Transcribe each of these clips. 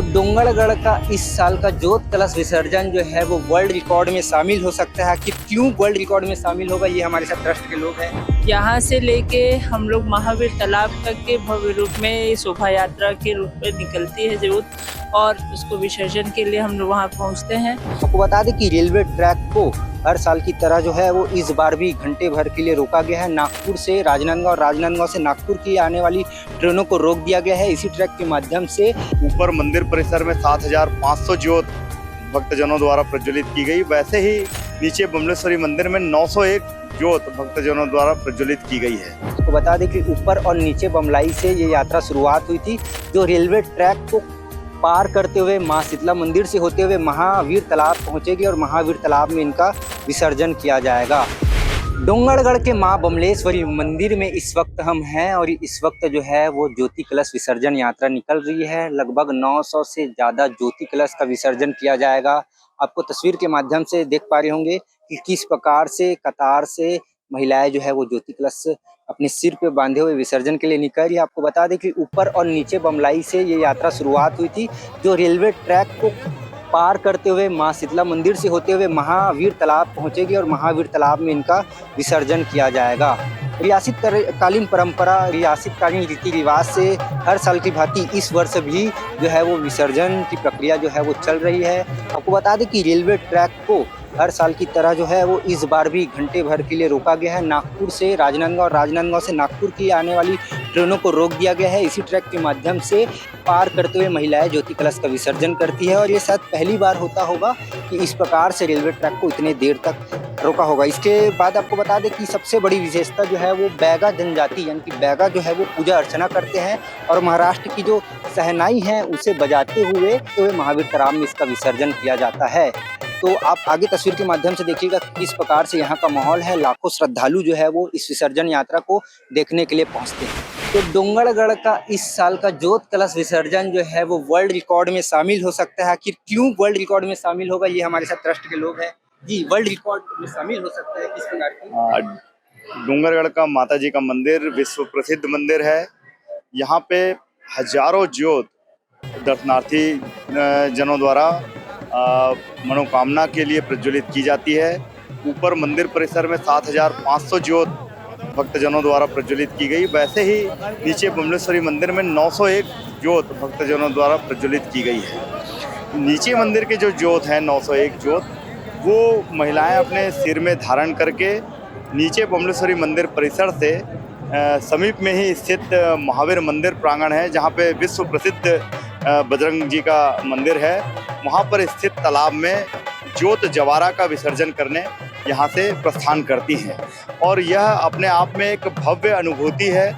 तो डोंगरगढ़ का इस साल का जोत कलश विसर्जन जो है वो वर्ल्ड रिकॉर्ड में शामिल हो सकता है। कि क्यों वर्ल्ड रिकॉर्ड में शामिल होगा, ये हमारे साथ ट्रस्ट के लोग हैं। यहाँ से लेके हम लोग महावीर तालाब तक के भव्य रूप में शोभा यात्रा के रूप में निकलती है जोत, और उसको विसर्जन के लिए हम लोग वहाँ पहुँचते हैं। आपको बता दें कि रेलवे ट्रैक को हर साल की तरह जो है वो इस बार भी घंटे भर के लिए रोका गया है। नागपुर से राजनांदगांव और राजनांदगांव से नागपुर की आने वाली ट्रेनों को रोक दिया गया है। इसी ट्रैक के माध्यम से ऊपर मंदिर परिसर में 7500 ज्योत भक्तजनों द्वारा प्रज्वलित की गई। वैसे ही नीचे बमलेश्वरी मंदिर में 901 ज्योत भक्तजनों द्वारा प्रज्वलित की गई है। आपको बता दें कि ऊपर और नीचे बमलाई से ये यात्रा शुरुआत हुई थी, जो रेलवे ट्रैक को पार करते हुए मां शीतला मंदिर से होते हुए महावीर तालाब पहुंचेगी और महावीर तालाब में इनका विसर्जन किया जाएगा। डोंगरगढ़ के मां बमलेश्वरी मंदिर में इस वक्त हम हैं और इस वक्त जो है वो ज्योति कलश विसर्जन यात्रा निकल रही है। लगभग 900 से ज़्यादा ज्योति कलश का विसर्जन किया जाएगा। आपको तस्वीर के माध्यम से देख पा रहे होंगे कि किस प्रकार से कतार से महिलाएं जो है वो ज्योति कलश अपने सिर पे बांधे हुए विसर्जन के लिए निकल रही है। आपको बता दें कि ऊपर और नीचे बमलाई से ये यात्रा शुरुआत हुई थी, जो रेलवे ट्रैक को पार करते हुए मां शीतला मंदिर से होते हुए महावीर तालाब पहुंचेगी और महावीर तालाब में इनका विसर्जन किया जाएगा। रियासत कालीन परंपरा, रियासत कालीन रीति रिवाज से हर साल की भांति इस वर्ष भी जो है वो विसर्जन की प्रक्रिया जो है वो चल रही है। आपको बता दें कि रेलवे ट्रैक को हर साल की तरह जो है वो इस बार भी घंटे भर के लिए रोका गया है। नागपुर से राजनांदगांव और राजनांदगांव से नागपुर की आने वाली ट्रेनों को रोक दिया गया है। इसी ट्रैक के माध्यम से पार करते हुए महिलाएं ज्योति कलश का विसर्जन करती है और ये शायद पहली बार होता होगा कि इस प्रकार से रेलवे ट्रैक को इतने देर तक रोका होगा। इसके बाद आपको बता दें कि सबसे बड़ी विशेषता जो है वो बैगा जनजाति यानी कि बैगा जो है वो पूजा अर्चना करते हैं और महाराष्ट्र की जो शहनाई है उसे बजाते हुए तो महावीर तालाब में इसका विसर्जन किया जाता है। तो आप आगे तस्वीर के माध्यम से देखिएगा किस प्रकार से यहाँ का माहौल है। लाखों श्रद्धालु जो है वो इस विसर्जन यात्रा को देखने के लिए पहुँचते हैं। तो डोंगरगढ़ का इस साल का जोत कलश विसर्जन जो है वो वर्ल्ड रिकॉर्ड में शामिल हो सकता है। कि क्यों वर्ल्ड रिकॉर्ड में शामिल होगा, ये हमारे साथ ट्रस्ट के लोग हैं। जी, वर्ल्ड रिकॉर्ड में शामिल हो सकता है किस प्रकार की? डोंगरगढ़ का माता जी का मंदिर विश्व प्रसिद्ध मंदिर है। यहाँ पे हजारों ज्योत दर्शनार्थी जनों द्वारा मनोकामना के लिए प्रज्वलित की जाती है। ऊपर मंदिर परिसर में 7500 ज्योत भक्तजनों द्वारा प्रज्वलित की गई। वैसे ही नीचे बमलेश्वरी मंदिर में 901 ज्योत भक्तजनों द्वारा प्रज्वलित की गई है। नीचे मंदिर के जो ज्योत हैं 901 ज्योत, वो महिलाएं अपने सिर में धारण करके नीचे बमलेश्वरी मंदिर परिसर से समीप में ही स्थित महावीर मंदिर प्रांगण है, जहाँ पे विश्व प्रसिद्ध बजरंग जी का मंदिर है, वहाँ पर स्थित तालाब में ज्योत जवारा का विसर्जन करने यहाँ से प्रस्थान करती हैं। और यह अपने आप में एक भव्य अनुभूति है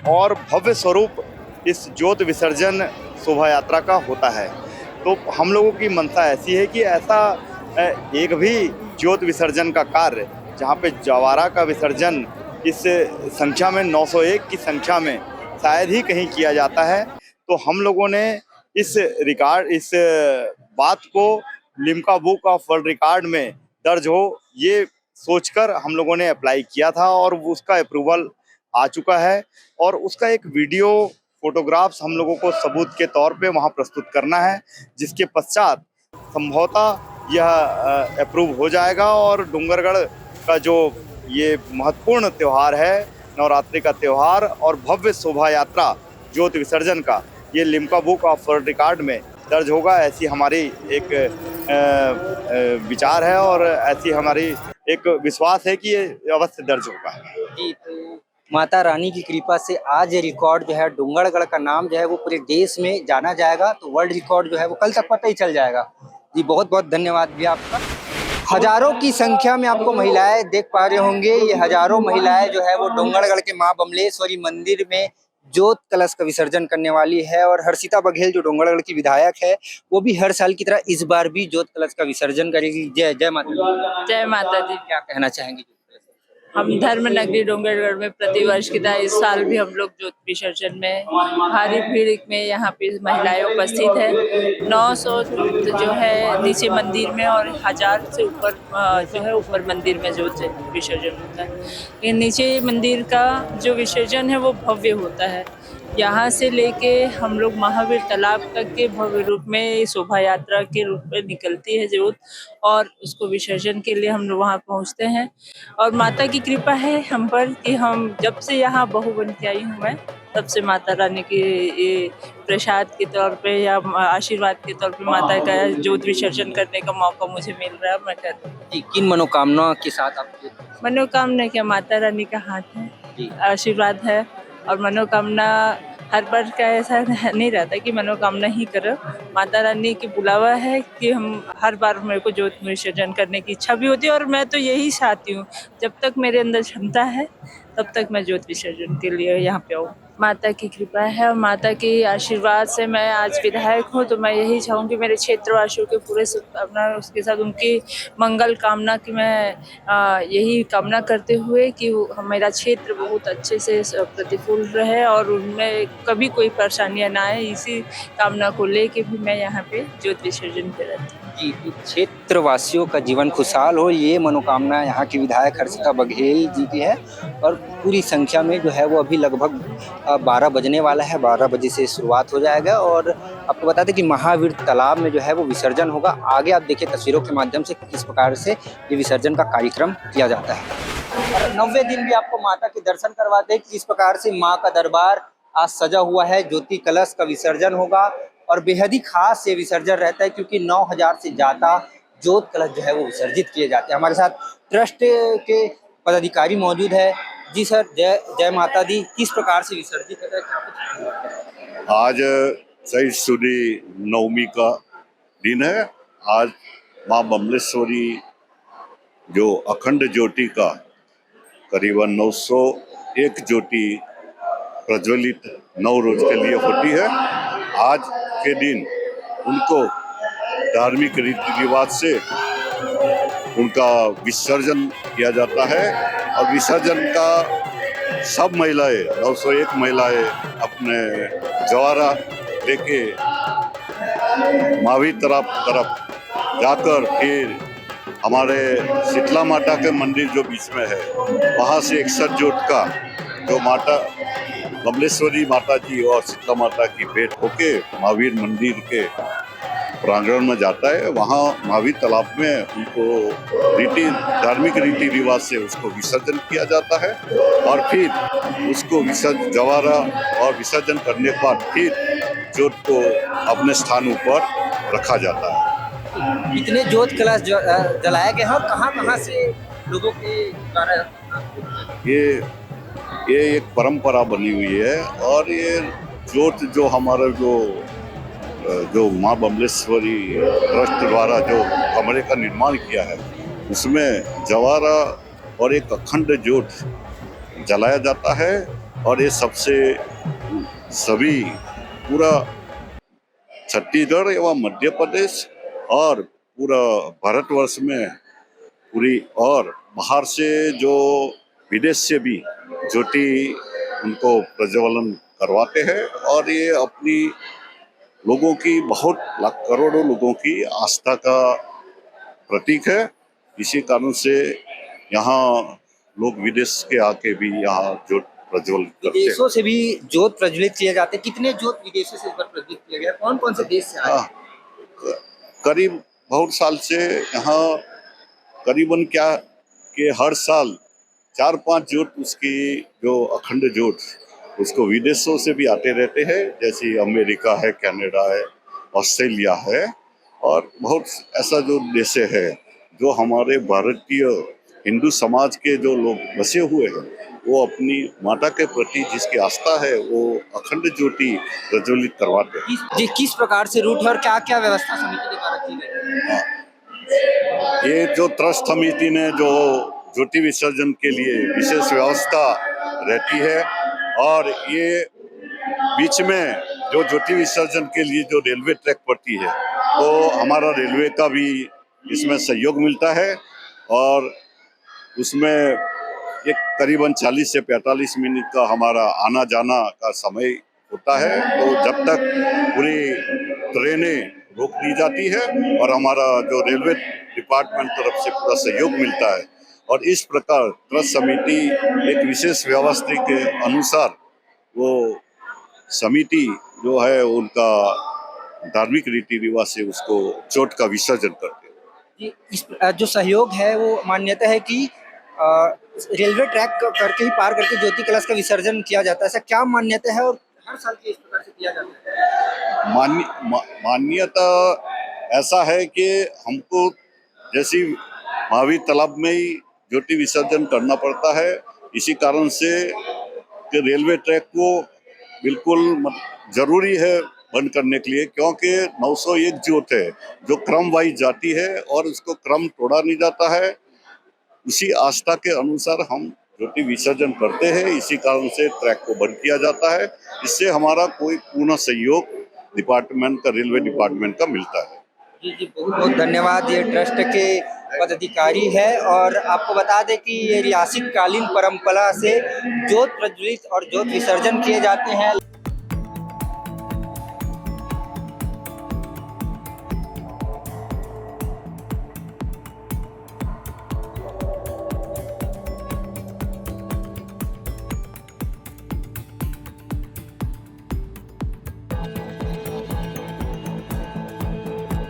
और भव्य स्वरूप इस ज्योत विसर्जन शोभा यात्रा का होता है। तो हम लोगों की मनसा ऐसी है कि ऐसा एक भी ज्योत विसर्जन का कार्य जहाँ पे जवारा का विसर्जन इस संख्या में 901 की संख्या में शायद ही कहीं किया जाता है। तो हम लोगों ने इस बात को Limca book of world record में दर्ज हो ये सोचकर हम लोगों ने अप्लाई किया था और उसका अप्रूवल आ चुका है। और उसका एक वीडियो फोटोग्राफ्स हम लोगों को सबूत के तौर पे वहाँ प्रस्तुत करना है, जिसके पश्चात संभवतः यह अप्रूव हो जाएगा और डोंगरगढ़ का जो ये महत्वपूर्ण त्यौहार है, नवरात्रि का त्यौहार और भव्य शोभा यात्रा ज्योत विसर्जन का, ये Limca book of world record में दर्ज होगा। ऐसी हमारी एक विचार है और ऐसी हमारी एक विश्वास है कि ये अवश्य दर्ज होगा। जी, तो माता रानी की कृपा से आज ये रिकॉर्ड जो है डोंगरगढ़ का नाम जो है वो पूरे देश में जाना जाएगा। तो वर्ल्ड रिकॉर्ड जो है वो कल तक पता ही चल जाएगा। जी, बहुत बहुत धन्यवाद भैया आपका। हजारों की संख्या में आपको महिलाएं देख पा रहे होंगे। ये हजारों महिलाएं जो है वो डोंगरगढ़ के मां बमलेश्वरी मंदिर में ज्योत कलश का विसर्जन करने वाली है। और हर्षिता बघेल जो डोंगरगढ़ की विधायक है, वो भी हर साल की तरह इस बार भी ज्योत कलश का विसर्जन करेगी। जय जय माता दी। जय माता दी। क्या कहना चाहेंगे? हम धर्म नगरी डोंगरगढ़ में प्रतिवर्ष की तरह इस साल भी हम लोग ज्योत विसर्जन में भारी भीड़ में यहाँ पे महिलाएं उपस्थित है। 900 जो है नीचे मंदिर में और 1000 से ऊपर जो है ऊपर मंदिर में ज्योत विसर्जन होता है। ये नीचे मंदिर का जो विसर्जन है वो भव्य होता है यहाँ से लेके हम लोग महावीर तालाब तक के भव्य रूप में शोभा यात्रा के रूप में निकलती है जोत, और उसको विसर्जन के लिए हम लोग वहाँ पहुँचते हैं। और माता की कृपा है हम पर कि हम जब से यहाँ बहू बन के आई हूँ मैं, तब से माता रानी की ये प्रसाद के तौर पे या आशीर्वाद के तौर पे माता का जोत विसर्जन करने का मौका मुझे मिल रहा है, मैं कर रही हूँ। जी, किन मनोकामना के साथ आप मनोकामना क्या, माता रानी का हाथ है, जी आशीर्वाद है। और मनोकामना हर बार का ऐसा नहीं रहता कि मनोकामना ही करो, माता रानी की बुलावा है कि हम हर बार मेरे को ज्योत विसर्जन करने की इच्छा भी होती है, और मैं तो यही चाहती हूँ जब तक मेरे अंदर क्षमता है तब तक मैं ज्योत विसर्जन के लिए यहाँ पे आऊँ। माता की कृपा है और माता के आशीर्वाद से मैं आज विधायक हूँ, तो मैं यही चाहूँगी मेरे क्षेत्रवासियों के पूरे अपना उसके साथ उनकी मंगल कामना की मैं यही कामना करते हुए कि मेरा क्षेत्र बहुत अच्छे से प्रतिकूल रहे और उनमें कभी कोई परेशानियां ना आए, इसी कामना को लेके भी मैं यहाँ पे ज्योत विसर्जन कर रही हूँ। जी, क्षेत्रवासियों का जीवन खुशहाल हो, ये मनोकामना यहाँ की विधायक हर्षिता बघेल जी की है। और पूरी संख्या में जो है वो अभी लगभग 12 बजने वाला है, 12 बजे से शुरुआत हो जाएगा और आपको बता दें कि महावीर तालाब में जो है वो विसर्जन होगा। आगे आप देखिए तस्वीरों के माध्यम से किस प्रकार से ये विसर्जन का कार्यक्रम किया जाता है। और 90 दिन भी आपको माता के दर्शन करवाते हैं, किस प्रकार से माँ का दरबार आज सजा हुआ है। ज्योति कलश का विसर्जन होगा और बेहद ही खास ये विसर्जन रहता है क्योंकि 9000 से ज़्यादा ज्योत कलश जो है वो विसर्जित किए जाते हैं। हमारे साथ ट्रस्ट के पदाधिकारी मौजूद है। जी सर, जय जय माता दी। किस प्रकार से विसर्जित होता है, क्या कुछ? आज सही सुदी नवमी का दिन है। आज माँ बमलेश्वरी जो अखंड ज्योति का करीबन 901 ज्योति प्रज्वलित 9 रोज के लिए होती है। आज के दिन उनको धार्मिक रीति रिवाज से उनका विसर्जन किया जाता है और विसर्जन का सब महिलाएं 901 महिलाएं अपने जवारा लेके महावीर तरफ जाकर फिर हमारे शीतला माता के मंदिर जो बीच में है वहाँ से 61 जोत का जो माता बमलेश्वरी माता जी और शीतला माता की भेंट होके महावीर मंदिर के प्रांगण में जाता है। वहाँ महावीर तालाब में उनको धार्मिक रीति रिवाज से उसको विसर्जन किया जाता है और फिर उसको जवारा और विसर्जन करने के बाद फिर जोत को अपने स्थानों पर रखा जाता है। इतने ज्योत कलश जलाए गए हैं और कहाँ से लोगों के द्वारा ये एक परंपरा बनी हुई है और ये जोत जो हमारा जो माँ बमलेश्वरी ट्रस्ट द्वारा जो कमरे का निर्माण किया है उसमें जवारा और एक अखंड ज्योत जलाया जाता है और ये सभी पूरा छत्तीसगढ़ एवं मध्य प्रदेश और पूरा भारतवर्ष में पूरी और बाहर से जो विदेश से भी ज्योति उनको प्रज्वलन करवाते हैं और ये अपनी लोगों की बहुत लाख करोड़ों लोगों की आस्था का प्रतीक है। इसी कारण से यहाँ लोग विदेश के आके भी यहाँ ज्योत प्रज्वलित करते हैं। विदेशों से भी ज्योत प्रज्वलित किए जाते हैं। कितने ज्योत विदेशों से इस बार प्रज्वलित किए गए, कौन कौन से देश से आए? करीब बहुत साल से यहाँ करीबन क्या कि हर साल 4-5 ज्योत उसकी जो अखंड ज्योत उसको विदेशों से भी आते रहते हैं, जैसे अमेरिका है, कनाडा है, ऑस्ट्रेलिया है और बहुत ऐसा जो देश है जो हमारे भारतीय हिंदू समाज के जो लोग बसे हुए हैं वो अपनी माता के प्रति जिसकी आस्था है वो अखंड ज्योति प्रज्वलित करवाते हैं। किस प्रकार से रूट है और क्या क्या व्यवस्था समिति के द्वारा की गई? ये जो ट्रस्ट समिति ने जो ज्योति विसर्जन के लिए विशेष व्यवस्था रहती है और ये बीच में जो ज्योति विसर्जन के लिए जो रेलवे ट्रैक पड़ती है तो हमारा रेलवे का भी इसमें सहयोग मिलता है और उसमें एक करीबन 40 से 45 मिनट का हमारा आना जाना का समय होता है। तो जब तक पूरी ट्रेनें रोक दी जाती है और हमारा जो रेलवे डिपार्टमेंट तरफ से पूरा सहयोग मिलता है और इस प्रकार ट्रस्ट समिति एक विशेष व्यवस्था के अनुसार वो समिति जो है उनका धार्मिक रीति रिवाज से उसको जोत का विसर्जन करते हैं। कि इस जो सहयोग है वो मान्यता है कि रेलवे ट्रैक करके ही पार करके ज्योति कलश का विसर्जन किया जाता है, ऐसा क्या मान्यता है और हर साल के इस प्रकार से किया जाता है? मान्यता ऐसा है कि हमको जैसी महावीर तालाब में ही ज्योति विसर्जन करना पड़ता है, इसी कारण से कि रेलवे ट्रैक को बिल्कुल जरूरी है बंद करने के लिए, क्योंकि 901 ज्योत है जो क्रम वाइज जाती है और उसको क्रम तोड़ा नहीं जाता है। उसी आस्था के अनुसार हम ज्योति विसर्जन करते हैं, इसी कारण से ट्रैक को बंद किया जाता है। इससे हमारा कोई पूर्ण सहयोग डिपार्टमेंट का, रेलवे डिपार्टमेंट का मिलता है। जी जी, बहुत बहुत धन्यवाद। ये ट्रस्ट के पदाधिकारी है और आपको बता दें कि ये रियासत कालीन परंपरा से ज्योत प्रज्वलित और ज्योत विसर्जन किए जाते हैं।